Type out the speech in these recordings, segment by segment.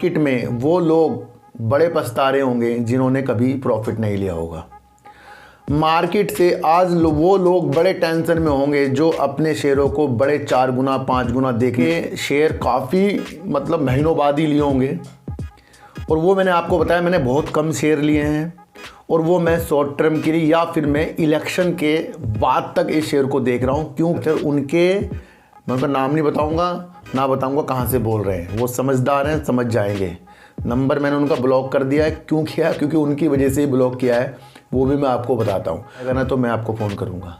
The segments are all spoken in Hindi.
मार्केट में वो लोग बड़े पछता रहे होंगे जिन्होंने कभी प्रॉफिट नहीं लिया होगा। मार्केट से आज वो लोग बड़े टेंशन में होंगे जो अपने शेयरों को बड़े 4 गुना 5 गुना देखे शेयर काफ़ी महीनों बाद ही लिए होंगे। और वो मैंने आपको बताया मैंने बहुत कम शेयर लिए हैं और वो मैं शॉर्ट टर्म के लिए या फिर मैं इलेक्शन के बाद तक इस शेयर को देख रहा हूँ। क्यों? फिर मैं उनका नाम नहीं बताऊँगा ना बताऊँगा कहाँ से बोल रहे हैं। वो समझदार हैं, समझ जाएंगे। नंबर मैंने उनका ब्लॉक कर दिया है। क्यों किया? क्योंकि उनकी वजह से ही ब्लॉक किया है। वो भी मैं आपको बताता हूँ। अगर ना तो मैं आपको फ़ोन करूँगा।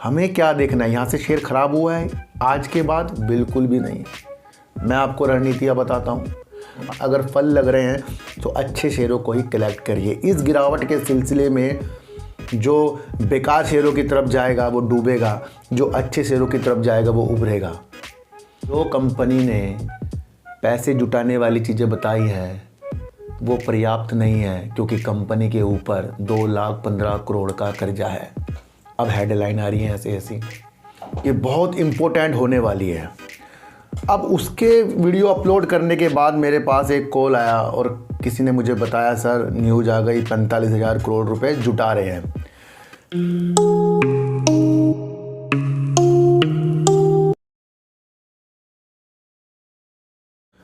हमें क्या देखना है? यहाँ से शेयर ख़राब हुआ है आज के बाद? बिल्कुल भी नहीं। मैं आपको रणनीतियाँ बताता हूँ। अगर फल लग रहे हैं तो अच्छे शेयरों को ही कलेक्ट करिए। इस गिरावट के सिलसिले में जो बेकार शेयरों की तरफ जाएगा वो डूबेगा, जो अच्छे शेयरों की तरफ जाएगा वो उभरेगा। जो कंपनी ने पैसे जुटाने वाली चीज़ें बताई है वो पर्याप्त नहीं है, क्योंकि कंपनी के ऊपर 2,15 करोड़ का कर्जा है। अब हेडलाइन आ रही है ऐसी ये बहुत इम्पोर्टेंट होने वाली है। अब उसके वीडियो अपलोड करने के बाद मेरे पास एक कॉल आया और किसी ने मुझे बताया सर न्यूज़ आ गई 45,000 करोड़ रुपए जुटा रहे हैं।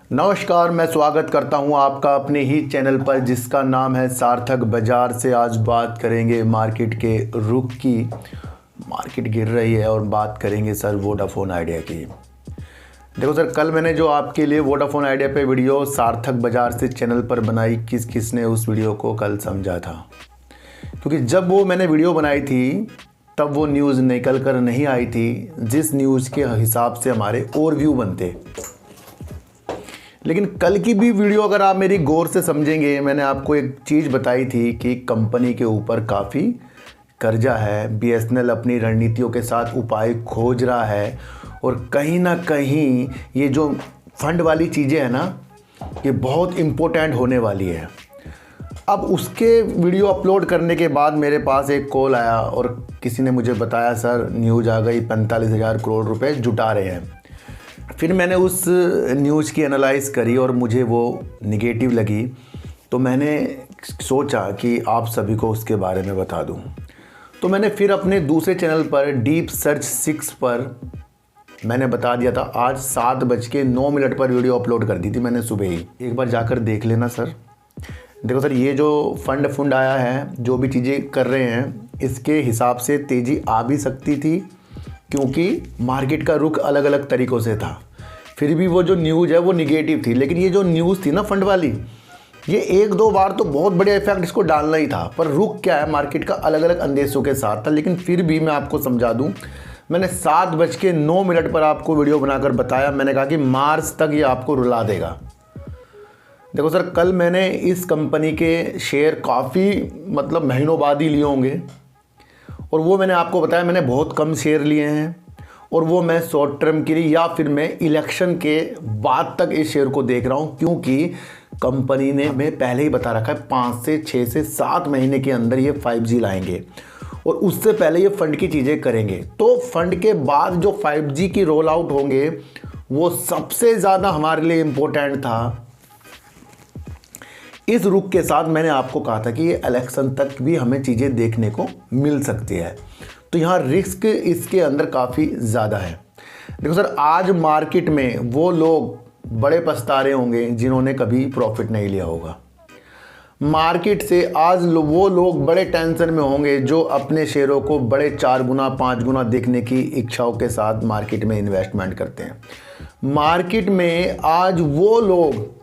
नमस्कार, मैं स्वागत करता हूं आपका अपने ही चैनल पर जिसका नाम है सार्थक बाजार से। आज बात करेंगे मार्केट के रुख की। मार्केट गिर रही है और बात करेंगे सर वोडाफोन आइडिया की। देखो सर, कल मैंने जो आपके लिए वोडाफोन आइडिया पे वीडियो सार्थक बाजार से चैनल पर बनाई, किसने उस वीडियो को कल समझा था? क्योंकि जब वो मैंने वीडियो बनाई थी तब वो न्यूज़ निकल कर नहीं आई थी जिस न्यूज़ के हिसाब से हमारे ओवरव्यू बनते। लेकिन कल की भी वीडियो अगर आप मेरी गौर से समझेंगे, मैंने आपको एक चीज़ बताई थी कि कंपनी के ऊपर काफ़ी कर्जा है। बीएसएनएल अपनी रणनीतियों के साथ उपाय खोज रहा है और कहीं ना कहीं ये जो फंड वाली चीज़ें हैं ना, ये बहुत इम्पोर्टेंट होने वाली है। अब उसके वीडियो अपलोड करने के बाद मेरे पास एक कॉल आया और किसी ने मुझे बताया सर न्यूज़ आ गई 45,000 करोड़ रुपए जुटा रहे हैं। फिर मैंने उस न्यूज़ की एनालाइज करी और मुझे वो निगेटिव लगी, तो मैंने सोचा कि आप सभी को उसके बारे में बता दूं। तो मैंने फिर अपने दूसरे चैनल पर डीप सर्च 6 पर मैंने बता दिया था। आज 7:09 पर वीडियो अपलोड कर दी थी मैंने सुबह ही। एक बार जाकर देख लेना सर। देखो सर, ये जो फंड आया है, जो भी चीज़ें कर रहे हैं, इसके हिसाब से तेज़ी आ भी सकती थी क्योंकि मार्केट का रुख अलग अलग तरीक़ों से था। फिर भी वो जो न्यूज़ है वो निगेटिव थी। लेकिन ये जो न्यूज़ थी ना फंड वाली, ये 1-2 बार तो बहुत बड़े इफेक्ट इसको डालना ही था। पर रुख क्या है मार्केट का अलग अलग अंदेशों के साथ था। लेकिन फिर भी मैं आपको समझा दूं, मैंने 7:09 पर आपको वीडियो बनाकर बताया। मैंने कहा कि मार्च तक ये आपको रुला देगा। देखो सर, कल मैंने इस कंपनी के शेयर काफ़ी महीनों बाद ही लिए होंगे और वो मैंने आपको बताया मैंने बहुत कम शेयर लिए हैं और वो मैं शॉर्ट टर्म के लिए या फिर मैं इलेक्शन के बाद तक इस शेयर को देख रहा हूँ। क्योंकि कंपनी ने मैं पहले ही बता रखा है 5 से 6 से 7 महीने के अंदर ये 5G लाएंगे और उससे पहले ये फंड की चीज़ें करेंगे। तो फंड के बाद जो 5G की रोल आउट होंगे वो सबसे ज़्यादा हमारे लिए इम्पोर्टेंट था। इस रुख के साथ मैंने आपको कहा था कि ये इलेक्शन तक भी हमें चीज़ें देखने को मिल सकती है। तो यहाँ रिस्क इसके अंदर काफ़ी ज़्यादा है। देखो सर, आज मार्केट में वो लोग बड़े पछता रहे होंगे जिन्होंने कभी प्रॉफिट नहीं लिया होगा। मार्केट से आज वो लोग बड़े टेंशन में होंगे जो अपने शेयरों को बड़े 4 गुना 5 गुना देखने की इच्छाओं के साथ मार्केट में इन्वेस्टमेंट करते हैं। मार्केट में आज वो लोग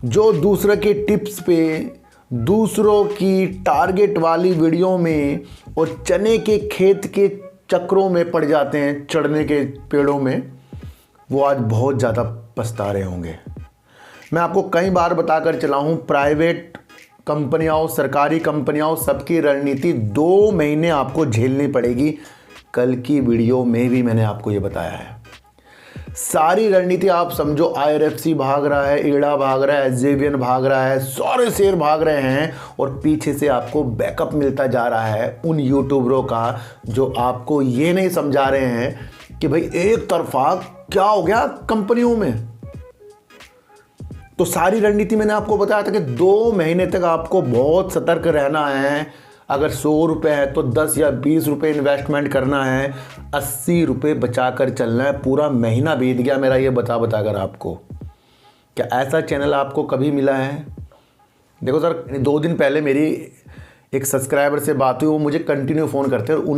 जो दूसरे के टिप्स पे, दूसरों की टारगेट वाली वीडियो में और चने के खेत के चक्रों में पड़ जाते हैं, चढ़ने के पेड़ों में, वो आज बहुत ज़्यादा पछता रहे होंगे। मैं आपको कई बार बताकर चला हूँ, प्राइवेट कंपनियाँ, सरकारी कंपनियाँ, सबकी रणनीति 2 महीने आपको झेलनी पड़ेगी। कल की वीडियो में भी मैंने आपको ये बताया है। सारी रणनीति आप समझो, IRFC भाग रहा है, ईड़ा भाग रहा है, SJVN भाग रहा है, सारे शेयर भाग रहे हैं और पीछे से आपको बैकअप मिलता जा रहा है उन यूट्यूबरों का जो आपको ये नहीं समझा रहे हैं कि भाई एक तरफा क्या हो गया कंपनियों में। तो सारी रणनीति मैंने आपको बताया था कि 2 महीने तक आपको बहुत सतर्क रहना है। अगर 100 रुपये है तो 10 या 20 रुपये इन्वेस्टमेंट करना है, 80 रुपये बचा कर चलना है। पूरा महीना बीत गया मेरा ये बता कर आपको। क्या ऐसा चैनल आपको कभी मिला है? देखो सर, 2 दिन पहले मेरी एक सब्सक्राइबर से बात हुई, वो मुझे कंटिन्यू फ़ोन करते हैं और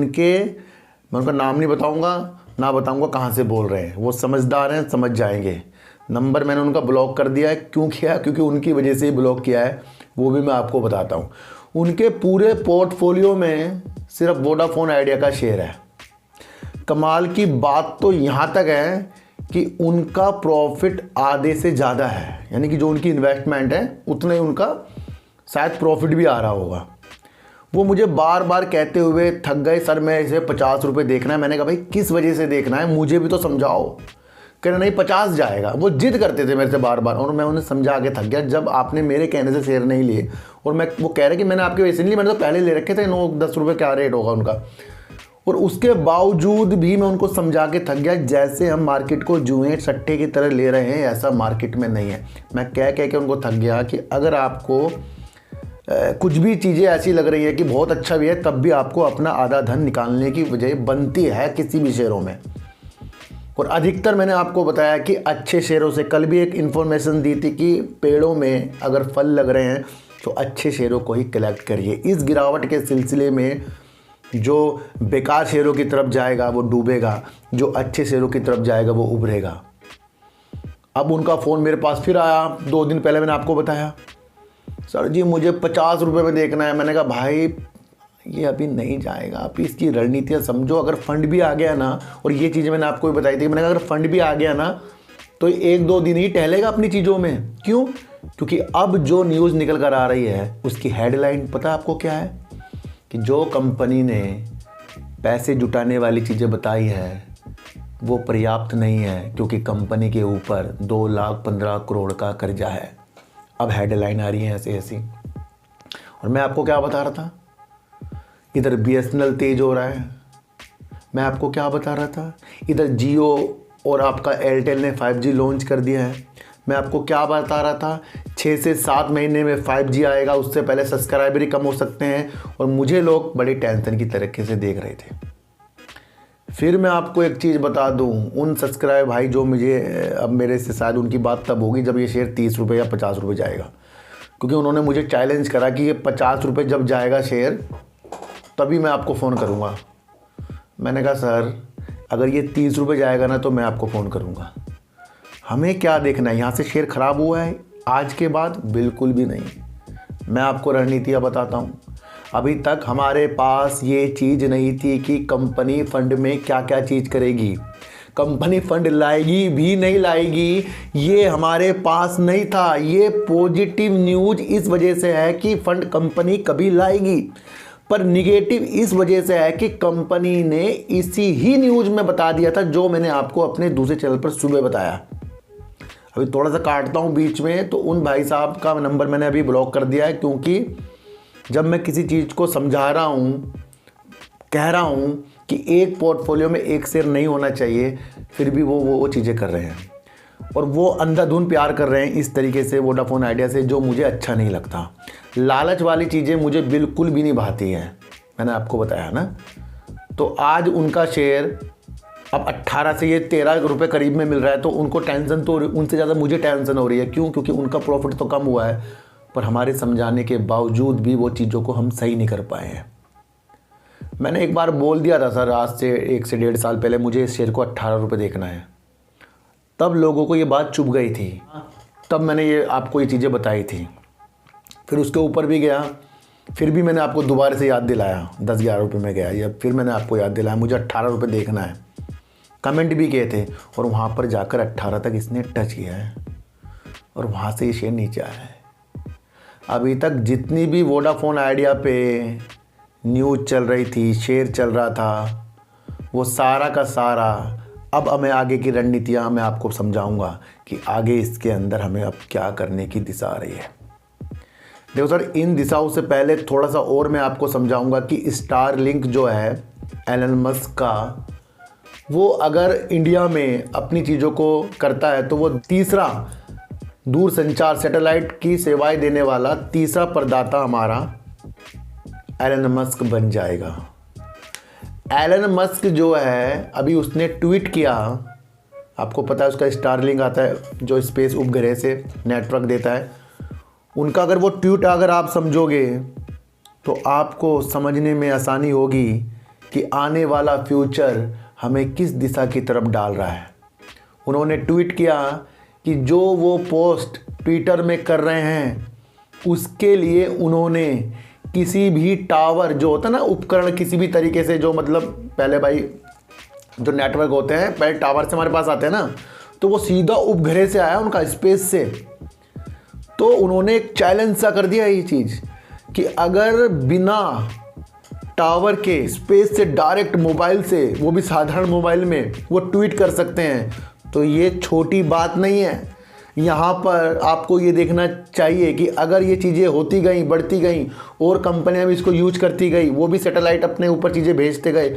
मैं उनका नाम नहीं बताऊंगा, ना बताऊंगा कहाँ से बोल रहे हैं। वो समझदार हैं, समझ जाएंगे। नंबर मैंने उनका ब्लॉक कर दिया है। क्यों किया? क्योंकि उनकी वजह से ही ब्लॉक किया है, वो भी मैं आपको बताता हूँ। उनके पूरे पोर्टफोलियो में सिर्फ वोडाफोन आइडिया का शेयर है। कमाल की बात तो यहाँ तक है कि उनका प्रॉफिट आधे से ज़्यादा है, यानी कि जो उनकी इन्वेस्टमेंट है उतने उनका शायद प्रॉफिट भी आ रहा होगा। वो मुझे बार बार कहते हुए थक गए, सर मैं इसे 50 रुपये देखना है। मैंने कहा भाई किस वजह से देखना है, मुझे भी तो समझाओ। कहना नहीं 50 जाएगा। वो जिद करते थे मेरे से बार बार और मैं उन्हें समझा के थक गया। जब आपने मेरे कहने से शेयर नहीं लिए और वो कह रहे कि मैंने आपके वैसे नहीं लिए, मैंने तो पहले ले रखे थे, 9-10 रुपये क्या रेट होगा उनका। और उसके बावजूद भी मैं उनको समझा के थक गया। जैसे हम मार्केट को जुए सट्टे की तरह ले रहे हैं, ऐसा मार्केट में नहीं है। मैं कह के उनको थक गया कि अगर आपको कुछ भी चीज़ें ऐसी लग रही है कि बहुत अच्छा भी है, तब भी आपको अपना आधा धन निकालने की वजह बनती है किसी भी शेयरों में। और अधिकतर मैंने आपको बताया कि अच्छे शेयरों से, कल भी एक इन्फॉर्मेशन दी थी कि पेड़ों में अगर फल लग रहे हैं तो अच्छे शेयरों को ही कलेक्ट करिए। इस गिरावट के सिलसिले में जो बेकार शेयरों की तरफ जाएगा वो डूबेगा, जो अच्छे शेयरों की तरफ जाएगा वो उभरेगा। अब उनका फ़ोन मेरे पास फिर आया 2 दिन पहले, मैंने आपको बताया सर जी मुझे 50 रुपये में देखना है। मैंने कहा भाई ये अभी नहीं जाएगा, आप इसकी रणनीतियाँ समझो। अगर फंड भी आ गया ना, और ये चीज़ें मैंने आपको भी बताई थी, मैंने कहा अगर फंड भी आ गया ना तो 1-2 दिन ही टहलेगा अपनी चीज़ों में। क्यों? क्योंकि अब जो न्यूज़ निकल कर आ रही है उसकी हेडलाइन पता आपको क्या है? कि जो कंपनी ने पैसे जुटाने वाली चीज़ें बताई है वो पर्याप्त नहीं है, क्योंकि कंपनी के ऊपर 2,15 करोड़ का कर्जा है। अब हेडलाइन आ रही है ऐसी। और मैं आपको क्या बता रहा था, इधर BSNL तेज हो रहा है। मैं आपको क्या बता रहा था, इधर जियो और आपका एयरटेल ने 5G लॉन्च कर दिया है। मैं आपको क्या बता रहा था, 6 से 7 महीने में 5G आएगा, उससे पहले सब्सक्राइबर ही कम हो सकते हैं। और मुझे लोग बड़ी टेंशन की तरीके से देख रहे थे। फिर मैं आपको एक चीज़ बता दूं, उन सब्सक्राइबर भाई जो मुझे, अब मेरे से शायद उनकी बात तब होगी जब ये शेयर 30 रुपये या 50 रुपये जाएगा, क्योंकि उन्होंने मुझे चैलेंज करा कि ये 50 रुपये जब जाएगा शेयर तभी मैं आपको फ़ोन करूँगा। मैंने कहा सर अगर ये 30 रुपये जाएगा ना तो मैं आपको फ़ोन करूँगा। हमें क्या देखना है, यहाँ से शेयर ख़राब हुआ है आज के बाद? बिल्कुल भी नहीं। मैं आपको रणनीतियाँ बताता हूँ। अभी तक हमारे पास ये चीज़ नहीं थी कि कंपनी फंड में क्या क्या चीज़ करेगी। कंपनी फंड लाएगी भी नहीं लाएगी, ये हमारे पास नहीं था। ये पॉजिटिव न्यूज़ इस वजह से है कि फंड कंपनी कभी लाएगी, पर निगेटिव इस वजह से है कि कंपनी ने इसी ही न्यूज़ में बता दिया था जो मैंने आपको अपने दूसरे चैनल पर सुबह बताया। अभी थोड़ा सा काटता हूँ बीच में, तो उन भाई साहब का नंबर मैंने अभी ब्लॉक कर दिया है, क्योंकि जब मैं किसी चीज़ को समझा रहा हूँ, कह रहा हूँ कि एक पोर्टफोलियो में एक शेयर नहीं होना चाहिए, फिर भी वो चीज़ें कर रहे हैं। और वो अंधाधुन प्यार कर रहे हैं इस तरीके से वोडाफोन आइडिया से, जो मुझे अच्छा नहीं लगता। लालच वाली चीज़ें मुझे बिल्कुल भी नहीं भाती हैं, मैंने आपको बताया ना। तो आज उनका शेयर अब 18 से ये 13 रुपये करीब में मिल रहा है, तो उनको टेंशन तो उनसे ज़्यादा मुझे टेंशन हो रही है। क्यों? क्योंकि उनका प्रॉफिट तो कम हुआ है, पर हमारे समझाने के बावजूद भी वो चीज़ों को हम सही नहीं कर पाए हैं। मैंने एक बार बोल दिया था सर, आज से 1 से 1.5 साल पहले मुझे इस शेयर को 18 रुपये देखना है। तब लोगों को ये बात चुभ गई थी, तब मैंने ये आपको ये चीज़ें बताई थी। फिर उसके ऊपर भी गया, फिर भी मैंने आपको दोबारा से याद दिलाया, 10-11 रुपये में गया, या फिर मैंने आपको याद दिलाया मुझे 18 रुपये देखना है। कमेंट भी किए थे और वहाँ पर जाकर 18 तक इसने टच किया है और वहाँ से ये शेयर नीचे आया है। अभी तक जितनी भी वोडाफोन आइडिया पे न्यूज़ चल रही थी, शेयर चल रहा था, वो सारा का सारा अब मैं आगे की रणनीतियाँ मैं आपको समझाऊंगा कि आगे इसके अंदर हमें अब क्या करने की दिशा आ रही है। देखो सर, इन दिशाओं से पहले थोड़ा सा और मैं आपको समझाऊंगा कि स्टारलिंक जो है एलन मस्क का, वो अगर इंडिया में अपनी चीज़ों को करता है तो वो तीसरा दूरसंचार सैटेलाइट की सेवाएं देने वाला तीसरा प्रदाता हमारा एलन मस्क बन जाएगा। एलन मस्क जो है अभी उसने ट्वीट किया, आपको पता है उसका स्टारलिंक आता है जो स्पेस उपग्रह से नेटवर्क देता है, उनका अगर वो ट्वीट अगर आप समझोगे तो आपको समझने में आसानी होगी कि आने वाला फ्यूचर हमें किस दिशा की तरफ डाल रहा है। उन्होंने ट्वीट किया कि जो वो पोस्ट ट्विटर में कर रहे हैं उसके लिए उन्होंने किसी भी टावर जो होता है ना उपकरण, किसी भी तरीके से जो मतलब पहले भाई जो नेटवर्क होते हैं पहले टावर से हमारे पास आते हैं ना, तो वो सीधा उपग्रह से आया उनका, स्पेस से। तो उन्होंने एक चैलेंज सा कर दिया ये चीज़ कि अगर बिना टावर के स्पेस से डायरेक्ट मोबाइल से, वो भी साधारण मोबाइल में वो ट्वीट कर सकते हैं, तो ये छोटी बात नहीं है। यहाँ पर आपको ये देखना चाहिए कि अगर ये चीज़ें होती गई, बढ़ती गई और कंपनियां भी इसको यूज करती गई, वो भी सैटेलाइट अपने ऊपर चीज़ें भेजते गए,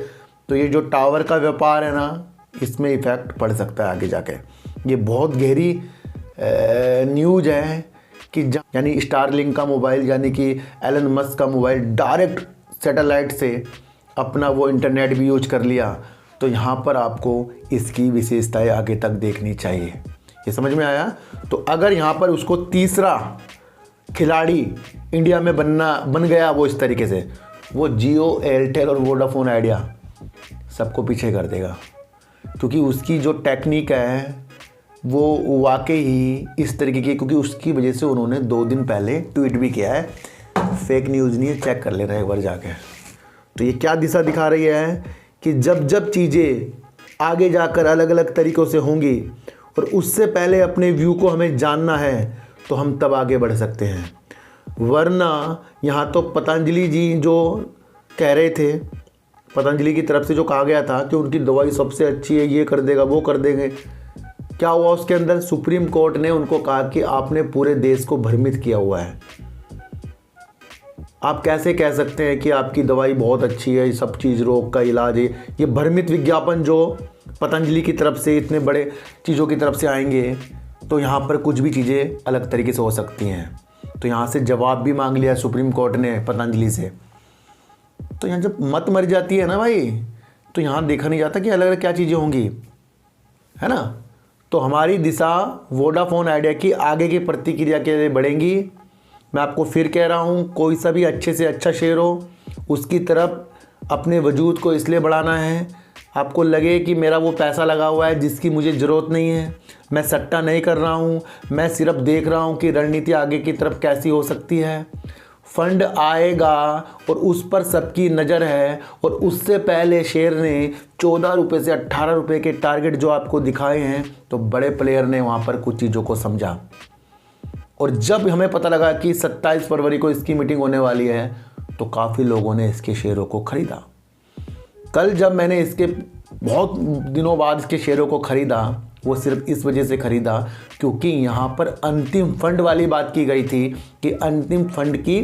तो ये जो टावर का व्यापार है ना, इसमें इफ़ेक्ट पड़ सकता है आगे जाके। ये बहुत गहरी न्यूज है कि यानी स्टारलिंक का मोबाइल, यानी कि एलन मस्क का मोबाइल डायरेक्ट सैटेलाइट से अपना वो इंटरनेट भी यूज कर लिया, तो यहाँ पर आपको इसकी विशेषताएं आगे तक देखनी चाहिए। ये समझ में आया? तो अगर यहाँ पर उसको तीसरा खिलाड़ी इंडिया में बन गया वो इस तरीके से, वो जियो, एयरटेल और वोडाफोन आइडिया सबको पीछे कर देगा, क्योंकि उसकी जो टेक्निक है वो वाकई ही इस तरीके की, क्योंकि उसकी वजह से उन्होंने 2 दिन पहले ट्वीट भी किया है। फेक न्यूज़ नहीं है, चेक कर लेना एक बार जाके। तो ये क्या दिशा दिखा रही है कि जब जब चीज़ें आगे जाकर अलग अलग तरीक़ों से होंगी और उससे पहले अपने व्यू को हमें जानना है तो हम तब आगे बढ़ सकते हैं। वरना यहाँ तो पतंजलि जी जो कह रहे थे, पतंजलि की तरफ से जो कहा गया था कि उनकी दवाई सबसे अच्छी है, ये कर देगा, वो कर देंगे, क्या हुआ उसके अंदर? सुप्रीम कोर्ट ने उनको कहा कि आपने पूरे देश को भ्रमित किया हुआ है। आप कैसे कह सकते हैं कि आपकी दवाई बहुत अच्छी है, सब चीज़ रोग का इलाज है? ये भ्रमित विज्ञापन जो पतंजलि की तरफ से, इतने बड़े चीज़ों की तरफ से आएंगे, तो यहाँ पर कुछ भी चीज़ें अलग तरीके से हो सकती हैं। तो यहाँ से जवाब भी मांग लिया सुप्रीम कोर्ट ने पतंजलि से। तो यहाँ जब मत मर जाती है ना भाई, तो यहाँ देखा नहीं जाता कि अलग अलग क्या चीज़ें होंगी, है ना? तो हमारी दिशा वोडाफोन आइडिया की आगे की प्रतिक्रिया के लिए बढ़ेंगी। मैं आपको फिर कह रहा हूँ, कोई सा भी अच्छे से अच्छा शेयर हो, उसकी तरफ अपने वजूद को इसलिए बढ़ाना है, आपको लगे कि मेरा वो पैसा लगा हुआ है जिसकी मुझे ज़रूरत नहीं है, मैं सट्टा नहीं कर रहा हूँ, मैं सिर्फ देख रहा हूँ कि रणनीति आगे की तरफ कैसी हो सकती है। फंड आएगा और उस पर सबकी नज़र है, और उससे पहले शेयर ने 14 रुपये से 18 रुपये के टारगेट जो आपको दिखाए हैं, तो बड़े प्लेयर ने वहाँ पर कुछ चीज़ों को समझा। और जब हमें पता लगा कि 27 फरवरी को इसकी मीटिंग होने वाली है, तो काफ़ी लोगों ने इसके शेयरों को ख़रीदा। कल जब मैंने इसके बहुत दिनों बाद इसके शेयरों को ख़रीदा, वो सिर्फ इस वजह से ख़रीदा क्योंकि यहाँ पर अंतिम फंड वाली बात की गई थी कि अंतिम फंड की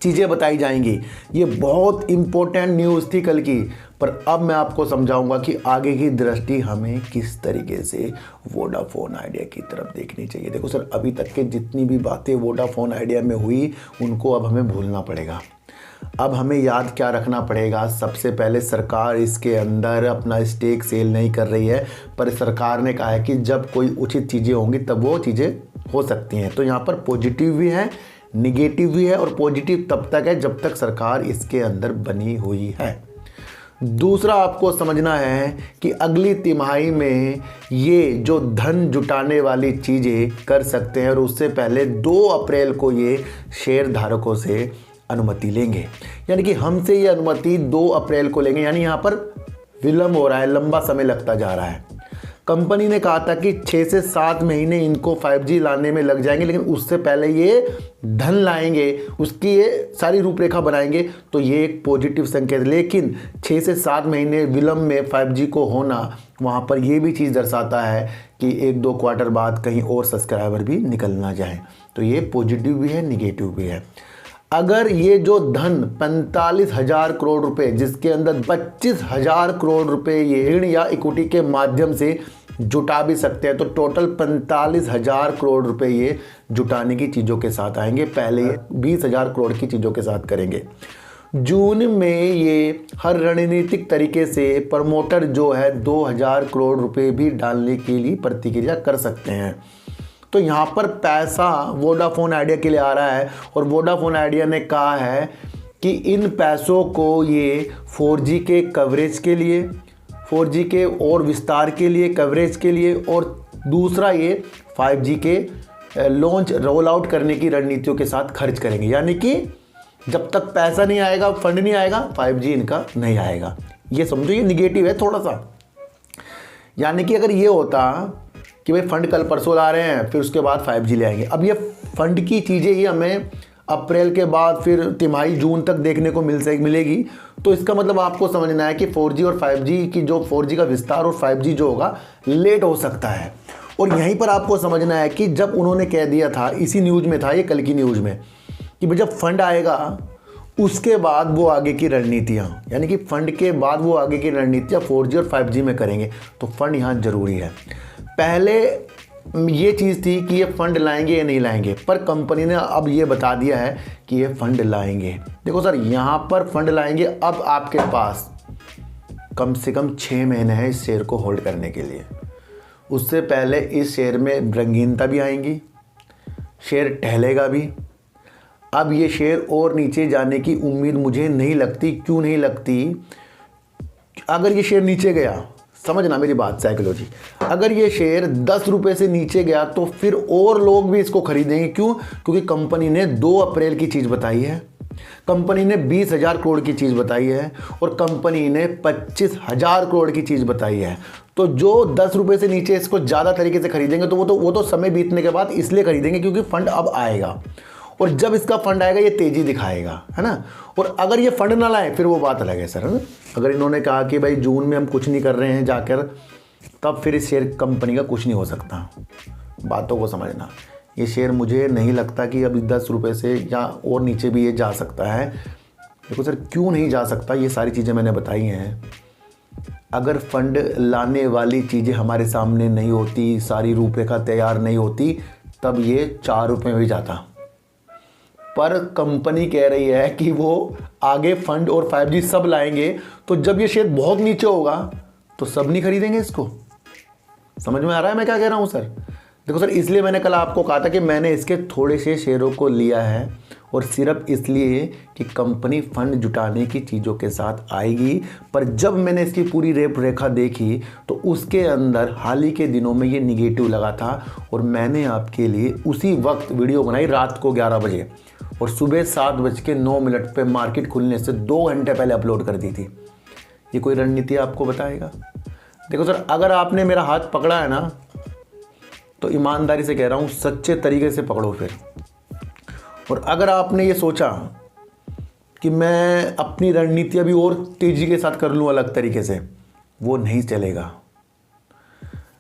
चीज़ें बताई जाएंगी। ये बहुत इम्पोर्टेंट न्यूज़ थी कल की। पर अब मैं आपको समझाऊंगा कि आगे की दृष्टि हमें किस तरीके से वोडाफोन आइडिया की तरफ देखनी चाहिए। देखो सर, अभी तक के जितनी भी बातें वोडाफोन आइडिया में हुई, उनको अब हमें भूलना पड़ेगा। अब हमें याद क्या रखना पड़ेगा? सबसे पहले सरकार इसके अंदर अपना स्टेक सेल नहीं कर रही है, पर सरकार ने कहा है कि जब कोई उचित चीज़ें होंगी तब वो चीज़ें हो सकती हैं। तो यहाँ पर पॉजिटिव भी है, निगेटिव भी है, और पॉजिटिव तब तक है जब तक सरकार इसके अंदर बनी हुई है। दूसरा आपको समझना है कि अगली तिमाही में ये जो धन जुटाने वाली चीज़ें कर सकते हैं, और उससे पहले 2 अप्रैल को ये शेयर धारकों से अनुमति लेंगे। यानी कि हमसे ये अनुमति 2 अप्रैल को लेंगे। यानी यहाँ पर विलंब हो रहा है, लंबा समय लगता जा रहा है। कंपनी ने कहा था कि 6 से 7 महीने इनको 5G लाने में लग जाएंगे, लेकिन उससे पहले ये धन लाएंगे, उसकी ये सारी रूपरेखा बनाएंगे। तो ये एक पॉजिटिव संकेत। लेकिन 6 से 7 महीने विलंब में 5G को होना, वहाँ पर ये भी चीज़ दर्शाता है कि 1-2 क्वार्टर बाद कहीं और सब्सक्राइबर भी निकल ना जाए। तो ये पॉजिटिव भी है, निगेटिव भी है। अगर ये जो धन 45,000 करोड़ रुपए, जिसके अंदर 25,000 करोड़ रुपए ये ऋण या इक्विटी के माध्यम से जुटा भी सकते हैं, तो टोटल 45,000 करोड़ रुपए ये जुटाने की चीज़ों के साथ आएंगे। पहले 20,000 करोड़ की चीज़ों के साथ करेंगे। जून में ये हर रणनीतिक तरीके से प्रमोटर जो है 2,000 करोड़ रुपए भी डालने के लिए प्रतिक्रिया कर सकते हैं। तो यहाँ पर पैसा वोडाफोन आइडिया के लिए आ रहा है और वोडाफोन आइडिया ने कहा है कि इन पैसों को ये 4G के कवरेज के लिए, 4G के और विस्तार के लिए, कवरेज के लिए, और दूसरा ये 5G के लॉन्च रोल आउट करने की रणनीतियों के साथ खर्च करेंगे। यानी कि जब तक पैसा नहीं आएगा, फंड नहीं आएगा, 5G इनका नहीं आएगा। ये समझो, ये निगेटिव है थोड़ा सा। यानी कि अगर ये होता कि भाई फंड कल परसों ला रहे हैं, फिर उसके बाद 5G ले आएंगे, अब ये फंड की चीज़ें ही हमें अप्रैल के बाद फिर तिमाही जून तक देखने को मिलेगी। तो इसका मतलब आपको समझना है कि 4G और 5G की जो 4G का विस्तार और 5G जो होगा लेट हो सकता है। और यहीं पर आपको समझना है कि जब उन्होंने कह दिया था, इसी न्यूज़ में था, ये कल की न्यूज़ में, कि भाई जब फंड आएगा उसके बाद वो आगे की रणनीतियाँ, यानी कि फंड के बाद वो आगे की रणनीतियाँ 4G और 5G में करेंगे। तो फंड यहाँ ज़रूरी है। पहले ये चीज़ थी कि ये फंड लाएंगे या नहीं लाएंगे, पर कंपनी ने अब ये बता दिया है कि ये फंड लाएंगे। देखो सर, यहाँ पर फंड लाएंगे। अब आपके पास कम से कम 6 महीने हैं इस शेयर को होल्ड करने के लिए। उससे पहले इस शेयर में रंगीनता भी आएंगी, शेयर टहलेगा भी। अब ये शेयर और नीचे जाने की उम्मीद मुझे नहीं लगती। क्यों नहीं लगती? अगर ये शेयर नीचे गया, समझना मेरी बात, साइकोलॉजी, अगर ये शेयर 10 रुपये से नीचे गया तो फिर और लोग भी इसको खरीदेंगे। क्यों? क्योंकि कंपनी ने 2 अप्रैल की चीज़ बताई है, कंपनी ने 20,000 करोड़ की चीज़ बताई है, और कंपनी ने 25,000 करोड़ की चीज़ बताई है। तो जो 10 रुपये से नीचे इसको ज़्यादा तरीके से खरीदेंगे, तो वो तो समय बीतने के बाद इसलिए खरीदेंगे क्योंकि फंड अब आएगा, और जब इसका फंड आएगा ये तेज़ी दिखाएगा, है ना। और अगर ये फंड ना लाए फिर वो बात अलग है सर, है ना। अगर इन्होंने कहा कि भाई जून में हम कुछ नहीं कर रहे हैं जाकर, तब फिर इस शेयर कंपनी का कुछ नहीं हो सकता। बातों को समझना। ये शेयर मुझे नहीं लगता कि अब 10 रुपये से या और नीचे भी ये जा सकता है। देखो सर, क्यों नहीं जा सकता, ये सारी चीज़ें मैंने बताई हैं। अगर फंड लाने वाली चीज़ें हमारे सामने नहीं होती, सारी रूपरेखा तैयार नहीं होती, तब ये 4 रुपये में भी जाता। पर कंपनी कह रही है कि वो आगे फंड और 5G सब लाएंगे, तो जब ये शेयर बहुत नीचे होगा तो सब नहीं खरीदेंगे इसको। समझ में आ रहा है मैं क्या कह रहा हूँ सर? देखो सर, इसलिए मैंने कल आपको कहा था कि मैंने इसके थोड़े से शेयरों को लिया है, और सिर्फ इसलिए कि कंपनी फंड जुटाने की चीज़ों के साथ आएगी। पर जब मैंने इसकी पूरी रेखा देखी तो उसके अंदर हाल ही के दिनों में ये निगेटिव लगा था, और मैंने आपके लिए उसी वक्त वीडियो बनाई, रात को 11 बजे, और सुबह 7:09 पे मार्केट खुलने से 2 घंटे पहले अपलोड कर दी थी। ये कोई रणनीति आपको बताएगा? देखो सर, अगर आपने मेरा हाथ पकड़ा है ना, तो ईमानदारी से कह रहा हूँ, सच्चे तरीके से पकड़ो फिर। और अगर आपने ये सोचा कि मैं अपनी रणनीति अभी और तेज़ी के साथ कर लूँ अलग तरीके से, वो नहीं चलेगा।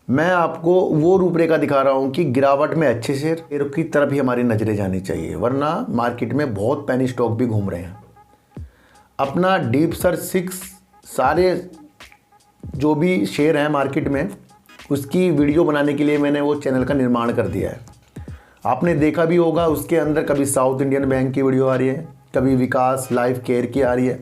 मैं आपको वो रूपरेखा दिखा रहा हूँ कि गिरावट में अच्छे शेयर की तरफ ही हमारी नज़रें जानी चाहिए, वरना मार्केट में बहुत पेनी स्टॉक भी घूम रहे हैं। अपना डीप सर्च 6 सारे जो भी शेयर हैं मार्केट में, उसकी वीडियो बनाने के लिए मैंने वो चैनल का निर्माण कर दिया है। आपने देखा भी होगा, उसके अंदर कभी साउथ इंडियन बैंक की वीडियो आ रही है, कभी विकास लाइफ केयर की आ रही है,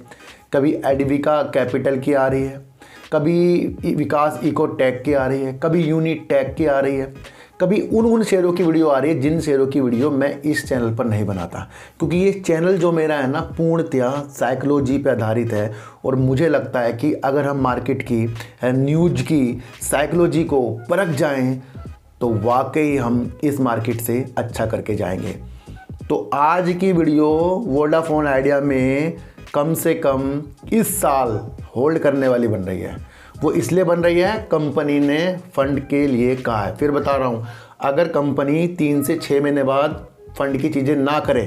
कभी एडविका कैपिटल की आ रही है, कभी विकास इकोटेक की आ रही है, कभी यूनिटेक की आ रही है, कभी उन शेयरों की वीडियो आ रही है जिन शेयरों की वीडियो मैं इस चैनल पर नहीं बनाता, क्योंकि ये चैनल जो मेरा है ना, पूर्णतया साइकोलॉजी पे आधारित है। और मुझे लगता है कि अगर हम मार्केट की न्यूज़ की साइकोलॉजी को परख जाएं तो वाकई हम इस मार्केट से अच्छा करके जाएंगे। तो आज की वीडियो वोडाफोन आइडिया में कम से कम इस साल होल्ड करने वाली बन रही है। वो इसलिए बन रही है, कंपनी ने फंड के लिए कहा है। फिर बता रहा हूँ, अगर कंपनी 3 से 6 महीने बाद फंड की चीज़ें ना करे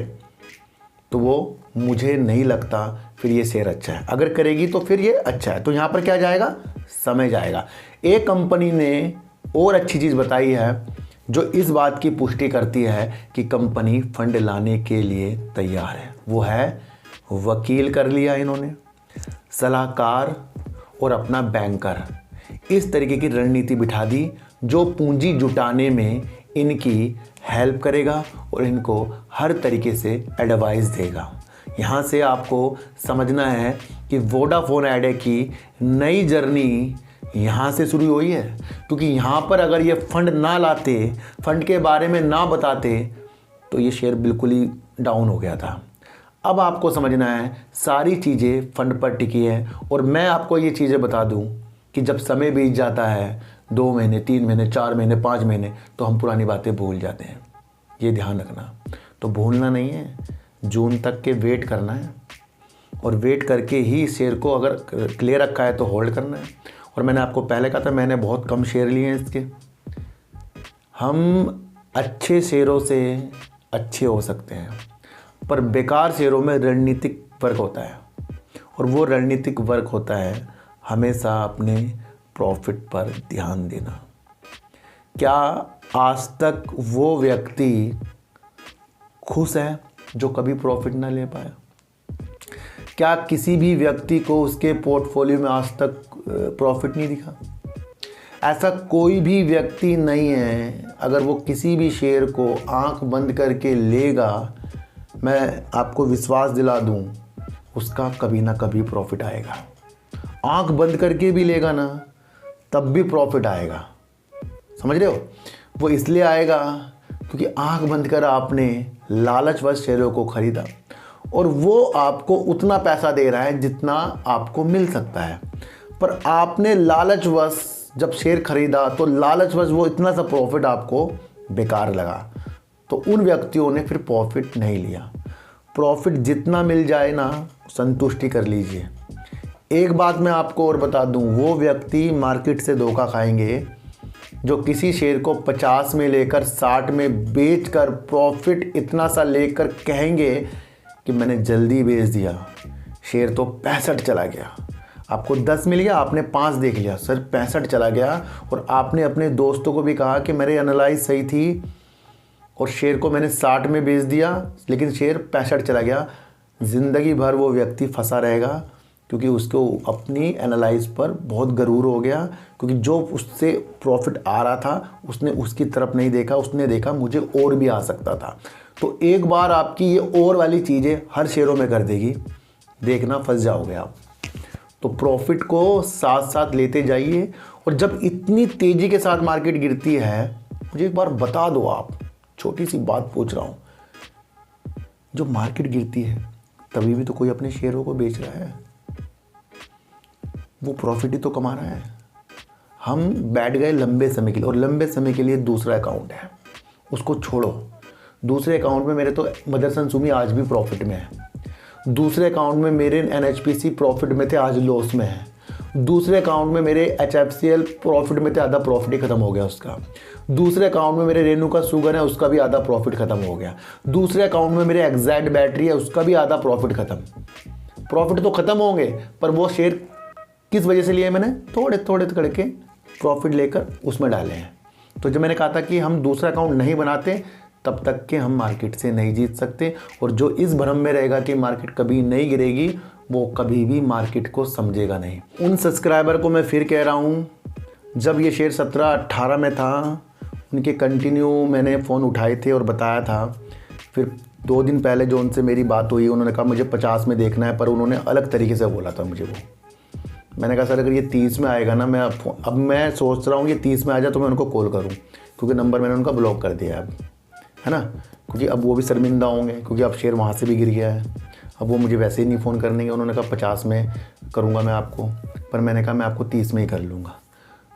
तो वो मुझे नहीं लगता फिर ये शेयर अच्छा है। अगर करेगी तो फिर ये अच्छा है। तो यहाँ पर क्या जाएगा? समय जाएगा। एक कंपनी ने और अच्छी चीज़ बताई है, जो इस बात की पुष्टि करती है कि कंपनी फंड लाने के लिए तैयार है। वो है वकील कर लिया इन्होंने, सलाहकार और अपना बैंकर। इस तरीके की रणनीति बिठा दी जो पूंजी जुटाने में इनकी हेल्प करेगा और इनको हर तरीके से एडवाइस देगा। यहाँ से आपको समझना है कि वोडाफोन आइडिया की नई जर्नी यहाँ से शुरू हुई है, क्योंकि यहाँ पर अगर ये फंड ना लाते, फंड के बारे में ना बताते, तो ये शेयर बिल्कुल ही डाउन हो गया था। अब आपको समझना है सारी चीज़ें फंड पर टिकी है। और मैं आपको ये चीज़ें बता दूं कि जब समय बीत जाता है 2 महीने, 3 महीने, 4 महीने, 5 महीने, तो हम पुरानी बातें भूल जाते हैं। ये ध्यान रखना। तो भूलना नहीं है, जून तक के वेट करना है और वेट करके ही शेयर को अगर क्लियर रखा है तो होल्ड करना है। और मैंने आपको पहले कहा था मैंने बहुत कम शेयर लिए हैं इसके। हम अच्छे शेयरों से अच्छे हो सकते हैं, पर बेकार शेयरों में रणनीतिक वर्क होता है, और वो रणनीतिक वर्क होता है हमेशा अपने प्रॉफिट पर ध्यान देना। क्या आज तक वो व्यक्ति खुश है जो कभी प्रॉफिट ना ले पाया? क्या किसी भी व्यक्ति को उसके पोर्टफोलियो में आज तक प्रॉफिट नहीं दिखा? ऐसा कोई भी व्यक्ति नहीं है। अगर वो किसी भी शेयर को आंख बंद करके लेगा, मैं आपको विश्वास दिला दूं, उसका कभी ना कभी प्रॉफिट आएगा। आंख बंद करके भी लेगा ना, तब भी प्रॉफिट आएगा। समझ रहे हो? वो इसलिए आएगा क्योंकि आंख बंद कर आपने लालचवश शेयरों को खरीदा और वो आपको उतना पैसा दे रहा है जितना आपको मिल सकता है। पर आपने लालचवश जब शेयर खरीदा तो लालचवश वो इतना सा प्रॉफिट आपको बेकार लगा, तो उन व्यक्तियों ने फिर प्रॉफिट नहीं लिया। प्रॉफिट जितना मिल जाए ना, संतुष्टि कर लीजिए। एक बात मैं आपको और बता दूं, वो व्यक्ति मार्केट से धोखा खाएंगे जो किसी शेयर को 50 में लेकर 60 में बेचकर प्रॉफिट इतना सा लेकर कहेंगे कि मैंने जल्दी बेच दिया, शेयर तो 65 चला गया। आपको 10 मिल गया, आपने 5 देख लिया, सर 65 चला गया, और आपने अपने दोस्तों को भी कहा कि मेरे एनालाइज सही थी और शेयर को मैंने 60 में बेच दिया लेकिन शेयर 65 चला गया। ज़िंदगी भर वो व्यक्ति फंसा रहेगा, क्योंकि उसको अपनी एनालाइज पर बहुत गरूर हो गया, क्योंकि जो उससे प्रॉफिट आ रहा था उसने उसकी तरफ नहीं देखा, उसने देखा मुझे और भी आ सकता था। तो एक बार आपकी ये और वाली चीज़ें हर शेयरों में कर देगी, देखना फंस जाओगे आप। तो प्रॉफिट को साथ साथ लेते जाइए। और जब इतनी तेज़ी के साथ मार्केट गिरती है, मुझे एक बार बता दो, आप छोटी सी बात पूछ रहा हूँ, जो मार्केट गिरती है तभी भी तो कोई अपने शेयरों को बेच रहा है, वो प्रॉफिट ही तो कमा रहा है। हम बैठ गए लंबे समय के लिए, और लंबे समय के लिए दूसरा अकाउंट है, उसको छोड़ो। दूसरे अकाउंट में मेरे तो मदरसन सुमी आज भी प्रॉफिट में है, दूसरे अकाउंट में मेरे NHPC प्रॉफिट में थे, आज लॉस में है। दूसरे अकाउंट में मेरे HFCL प्रॉफिट में थे, आधा प्रॉफिट ही खत्म हो गया उसका। दूसरे अकाउंट में मेरे रेणुका शुगर है, उसका भी आधा प्रॉफिट खत्म हो गया। दूसरे अकाउंट में मेरे एग्जैक्ट बैटरी है, उसका भी आधा प्रॉफिट खत्म। प्रॉफिट तो खत्म होंगे, पर वो शेयर किस वजह से लिए? मैंने थोड़े थोड़े करके प्रॉफिट लेकर उसमें डाले हैं। तो जब मैंने कहा था कि हम दूसरा अकाउंट नहीं बनाते, तब तक के हम मार्केट से नहीं जीत सकते। और जो इस भ्रम में रहेगा कि मार्केट कभी नहीं गिरेगी, वो कभी भी मार्केट को समझेगा नहीं। उन सब्सक्राइबर को मैं फिर कह रहा हूँ, जब ये शेयर 17-18 में था, उनके कंटिन्यू मैंने फ़ोन उठाए थे और बताया था। फिर 2 दिन पहले जो उनसे मेरी बात हुई, उन्होंने कहा मुझे 50 में देखना है, पर उन्होंने अलग तरीके से बोला था मुझे वो। मैंने कहा सर अगर ये 30 में आएगा ना, अब मैं सोच रहा हूँ ये 30 में आ जाए तो मैं उनको कॉल करूँ, क्योंकि नंबर मैंने उनका ब्लॉक कर दिया है ना, क्योंकि अब वो भी शर्मिंदा होंगे, क्योंकि अब शेयर वहाँ से भी गिर गया है। अब वो मुझे वैसे ही नहीं फ़ोन करने के। उन्होंने कहा 50 में करूँगा मैं आपको, पर मैंने कहा मैं आपको 30 में ही कर लूँगा।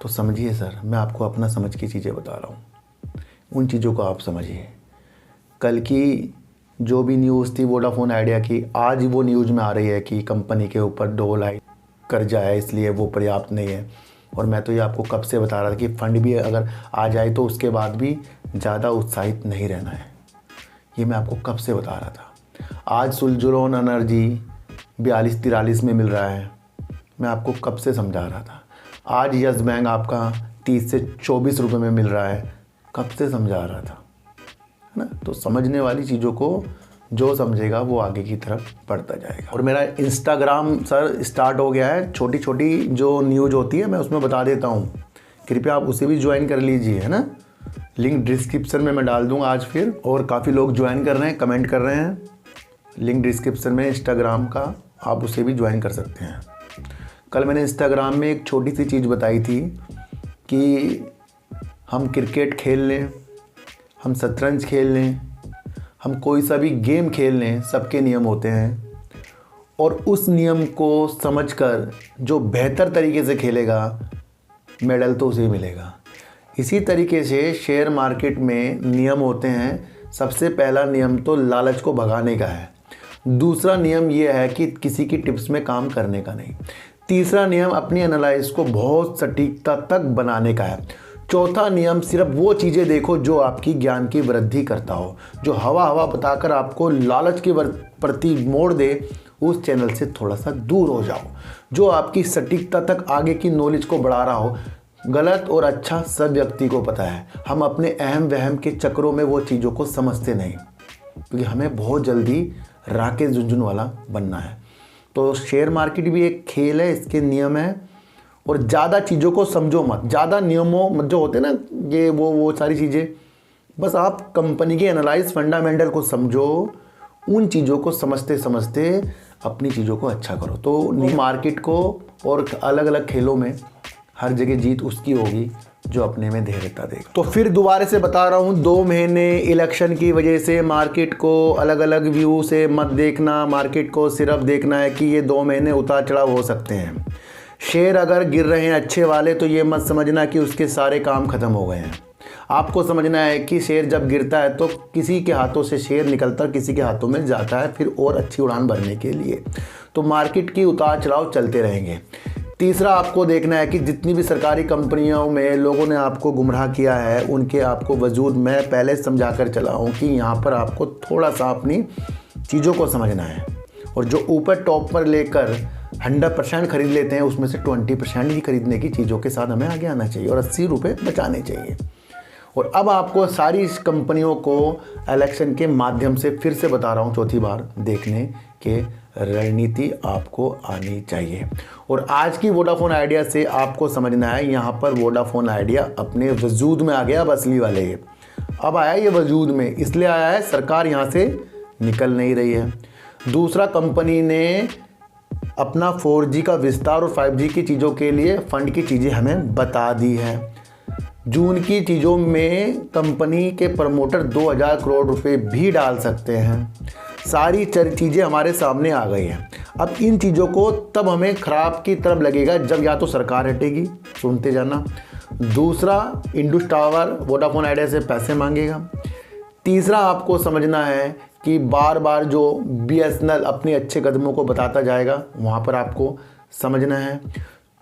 तो समझिए सर, मैं आपको अपना समझ की चीज़ें बता रहा हूँ, उन चीज़ों को आप समझिए। कल की जो भी न्यूज़ थी वोडाफोन आइडिया की, आज वो न्यूज़ में आ रही है कि कंपनी के ऊपर 2 लाख कर्जा है, इसलिए वो पर्याप्त नहीं है। और मैं तो ये आपको कब से बता रहा था कि फंड भी अगर आ जाए तो उसके बाद भी ज़्यादा उत्साहित नहीं रहना है। ये मैं आपको कब से बता रहा था। आज सुलजुलोन एनर्जी 42-43 में मिल रहा है, मैं आपको कब से समझा रहा था। आज यस बैंक आपका 30 से 24 रुपये में मिल रहा है, कब से समझा रहा था, है ना। तो समझने वाली चीज़ों को जो समझेगा वो आगे की तरफ बढ़ता जाएगा। और मेरा इंस्टाग्राम सर स्टार्ट हो गया है, छोटी छोटी जो न्यूज़ होती है मैं उसमें बता देता हूँ, कृपया आप उसे भी ज्वाइन कर लीजिए, है ना। लिंक डिस्क्रिप्शन में मैं डाल दूँगा आज फिर। और काफ़ी लोग ज्वाइन कर रहे हैं, कमेंट कर रहे हैं, लिंक डिस्क्रिप्शन में इंस्टाग्राम का, आप उसे भी ज्वाइन कर सकते हैं। कल मैंने इंस्टाग्राम में एक छोटी सी चीज़ बताई थी कि हम क्रिकेट खेल लें, हम शतरंज खेल लें, हम कोई सा भी गेम खेल लें, सबके नियम होते हैं और उस नियम को समझकर जो बेहतर तरीके से खेलेगा मेडल तो उसे मिलेगा। इसी तरीके से शेयर मार्केट में नियम होते हैं। सबसे पहला नियम तो लालच को भगाने का है, दूसरा नियम यह है कि किसी की टिप्स में काम करने का नहीं, तीसरा नियम अपनी एनालाइज को बहुत सटीकता तक बनाने का है, चौथा नियम सिर्फ वो चीज़ें देखो जो आपकी ज्ञान की वृद्धि करता हो, जो हवा बताकर आपको लालच के प्रति मोड़ दे उस चैनल से थोड़ा सा दूर हो जाओ, जो आपकी सटीकता तक आगे की नॉलेज को बढ़ा रहा हो। गलत और अच्छा सब व्यक्ति को पता है, हम अपने अहम वहम के चक्रों में वो चीज़ों को समझते नहीं, क्योंकि हमें बहुत जल्दी राकेश झुनझुनवाला बनना है। तो शेयर मार्केट भी एक खेल है, इसके नियम है, और ज़्यादा चीज़ों को समझो मत, ज़्यादा नियमों जो होते हैं ना ये वो सारी चीज़ें, बस आप कंपनी के एनालाइज फंडामेंटल को समझो, उन चीज़ों को समझते समझते अपनी चीज़ों को अच्छा करो। तो मार्केट को और अलग अलग खेलों में हर जगह जीत उसकी होगी जो अपने में धैर्यता देगा। तो फिर दोबारा से बता रहा हूँ, 2 महीने इलेक्शन की वजह से मार्केट को अलग अलग व्यू से मत देखना, मार्केट को सिर्फ देखना है कि ये 2 महीने उतार चढ़ाव हो सकते हैं। शेयर अगर गिर रहे हैं अच्छे वाले तो ये मत समझना कि उसके सारे काम ख़त्म हो गए हैं। आपको समझना है कि शेयर जब गिरता है तो किसी के हाथों से शेयर निकलता, किसी के हाथों में जाता है फिर और अच्छी उड़ान भरने के लिए। तो मार्केट की उतार चढ़ाव चलते रहेंगे। तीसरा आपको देखना है कि जितनी भी सरकारी कंपनियों में लोगों ने आपको गुमराह किया है उनके आपको वजूद मैं पहले समझा कर चला हूँ कि यहाँ पर आपको थोड़ा सा अपनी चीज़ों को समझना है, और जो ऊपर टॉप पर लेकर 100% खरीद लेते हैं उसमें से 20% ही खरीदने की चीज़ों के साथ हमें आगे आना चाहिए और 80 रुपये बचाने चाहिए। और अब आपको सारी कंपनियों को इलेक्शन के माध्यम से फिर से बता रहा हूँ चौथी बार, देखने के रणनीति आपको आनी चाहिए। और आज की वोडाफोन आइडिया से आपको समझना है, यहाँ पर वोडाफोन आइडिया अपने वजूद में आ गया। अब असली वाले अब आया ये वजूद में, इसलिए आया है सरकार यहाँ से निकल नहीं रही है। दूसरा, कंपनी ने अपना 4G का विस्तार और 5G की चीज़ों के लिए फंड की चीज़ें हमें बता दी है। जून की चीज़ों में कंपनी के प्रमोटर 2000 करोड़ रुपए भी डाल सकते हैं। सारी चीज़ें हमारे सामने आ गई हैं। अब इन चीज़ों को तब हमें ख़राब की तरफ लगेगा जब या तो सरकार हटेगी, सुनते जाना। दूसरा, इंडस टावर वोडाफोन आइडिया से पैसे मांगेगा। तीसरा, आपको समझना है कि बार बार जो BSNL अपने अच्छे कदमों को बताता जाएगा वहाँ पर आपको समझना है।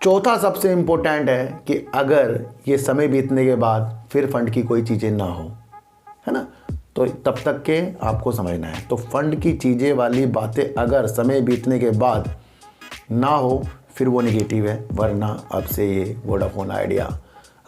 चौथा सबसे इम्पोर्टेंट है कि अगर ये समय बीतने के बाद फिर फंड की कोई चीज़ें ना हो, है ना, तो तब तक के आपको समझना है। तो फंड की चीज़ें वाली बातें अगर समय बीतने के बाद ना हो फिर वो नेगेटिव है, वरना अब से ये वोडाफोन आइडिया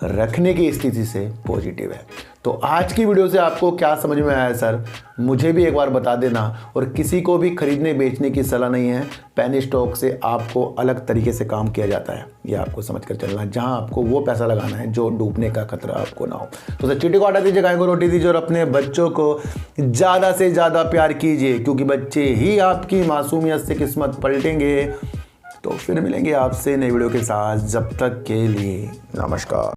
रखने की स्थिति से पॉजिटिव है। तो आज की वीडियो से आपको क्या समझ में आया सर, मुझे भी एक बार बता देना। और किसी को भी खरीदने बेचने की सलाह नहीं है, पेनी स्टॉक से आपको अलग तरीके से काम किया जाता है, ये आपको समझ कर चलना है। जहां आपको वो पैसा लगाना है जो डूबने का खतरा आपको ना हो। तो सर चीटी को हटा दीजिए, गाय को रोटी दीजिए और अपने बच्चों को ज़्यादा से ज़्यादा प्यार कीजिए, क्योंकि बच्चे ही आपकी मासूमियत से किस्मत पलटेंगे। तो फिर मिलेंगे आपसे नई वीडियो के साथ, जब तक के लिए नमस्कार।